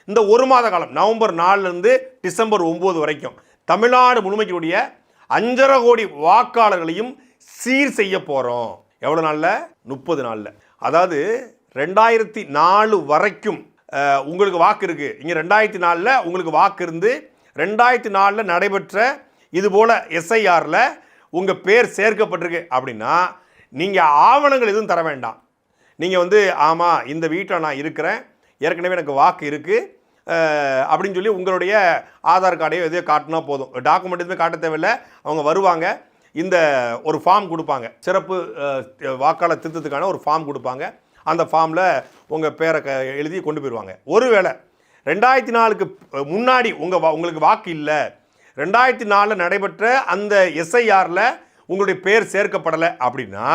இந்த ஒரு மாத காலம் நவம்பர் 4லேருந்து டிசம்பர் 9 வரைக்கும் தமிழ்நாடு முழுமைக்குடைய 5.5 கோடி வாக்காளர்களையும் சீர் செய்ய போகிறோம். எவ்வளோ நாளில்? 30 நாளில். அதாவது 2004 வரைக்கும் உங்களுக்கு வாக்கு இருக்குது. இங்கே 2004 உங்களுக்கு வாக்கு இருந்து 2004 நடைபெற்ற இதுபோல் எஸ்ஐஆரில் உங்கள் பேர் சேர்க்கப்பட்டிருக்கு அப்படின்னா நீங்கள் ஆவணங்கள் எதுவும் தர வேண்டாம். நீங்கள் ஆமாம் இந்த வீட்டில் நான் இருக்கிறேன், ஏற்கனவே எனக்கு வாக்கு இருக்குது அப்படின்னு சொல்லி உங்களுடைய ஆதார் கார்டையோ எதையோ காட்டினா போதும். டாக்குமெண்ட் எதுவுமே காட்ட தேவையில்லை. அவங்க வருவாங்க, இந்த ஒரு ஃபார்ம் கொடுப்பாங்க, சிறப்பு வாக்காளர் திருத்தத்துக்கான ஒரு ஃபார்ம் கொடுப்பாங்க. அந்த ஃபார்மில் உங்கள் பேரை எழுதி கொண்டு போயிடுவாங்க. ஒருவேளை 2004க்கு முன்னாடி உங்களுக்கு வாக்கு இல்லை, 2004 நடைபெற்ற அந்த எஸ்ஐஆரில் உங்களுடைய பேர் சேர்க்கப்படலை அப்படின்னா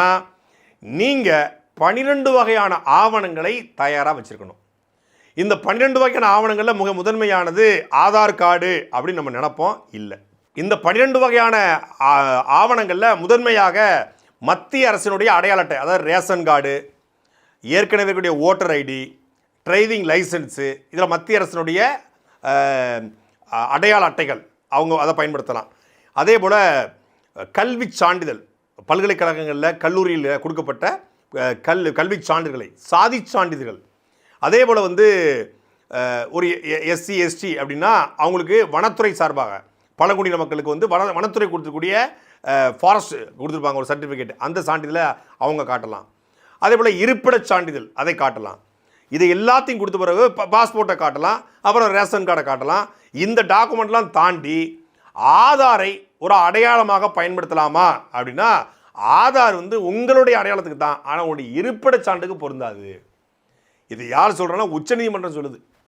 நீங்கள் 12 வகையான ஆவணங்களை தயாராக வச்சுருக்கணும். இந்த 12 வகையான ஆவணங்களில் முதன்மையானது ஆதார் கார்டு அப்படின்னு நம்ம நினைப்போம். இல்லை, இந்த 12 வகையான ஆவணங்களில் முதன்மையாக மத்திய அரசினுடைய அடையாள அட்டை, அதாவது ரேஷன் கார்டு, ஏற்கனவே இருக்கக்கூடிய ஓட்டர் ஐடி, டிரைவிங் லைசன்ஸு, இதில் மத்திய அரசினுடைய அடையாள அட்டைகள் அவங்க அதை பயன்படுத்தலாம். அதே போல் கல்வி சான்றிதழ், பல்கலைக்கழகங்களில் கல்லூரியில் கொடுக்கப்பட்ட கல்வி சான்றிதழ்களை, சாதி சான்றிதழ்கள். அதே போல் ஒரு எஸ்சி எஸ்டி அப்படின்னா அவங்களுக்கு வனத்துறை சார்பாக பழங்குடியின மக்களுக்கு வனத்துறை கொடுத்துக்கூடிய ஃபாரஸ்ட் கொடுத்துருப்பாங்க ஒரு சர்டிஃபிகேட், அந்த சான்றிதழை அவங்க காட்டலாம். அதே போல் இருப்பிடச் சான்றிதழ் அதை காட்டலாம். இதை எல்லாத்தையும் கொடுத்த பிறகு பாஸ்போர்ட்டை காட்டலாம், அப்புறம் ரேஷன் கார்டை காட்டலாம். இந்த டாக்குமெண்ட்லாம் தாண்டி ஆதாரை ஒரு அடையாளமாக பயன்படுத்தலாமா அப்படின்னா ஆதார் உங்களுடைய அடையாளத்துக்கு தான், ஆனால் உங்களுடைய இருப்பிடச் சான்றுக்கு பொருந்தாது. இது யார் சொல்கிறேன்னா உச்சநீதிமன்றம் சொல்லுது.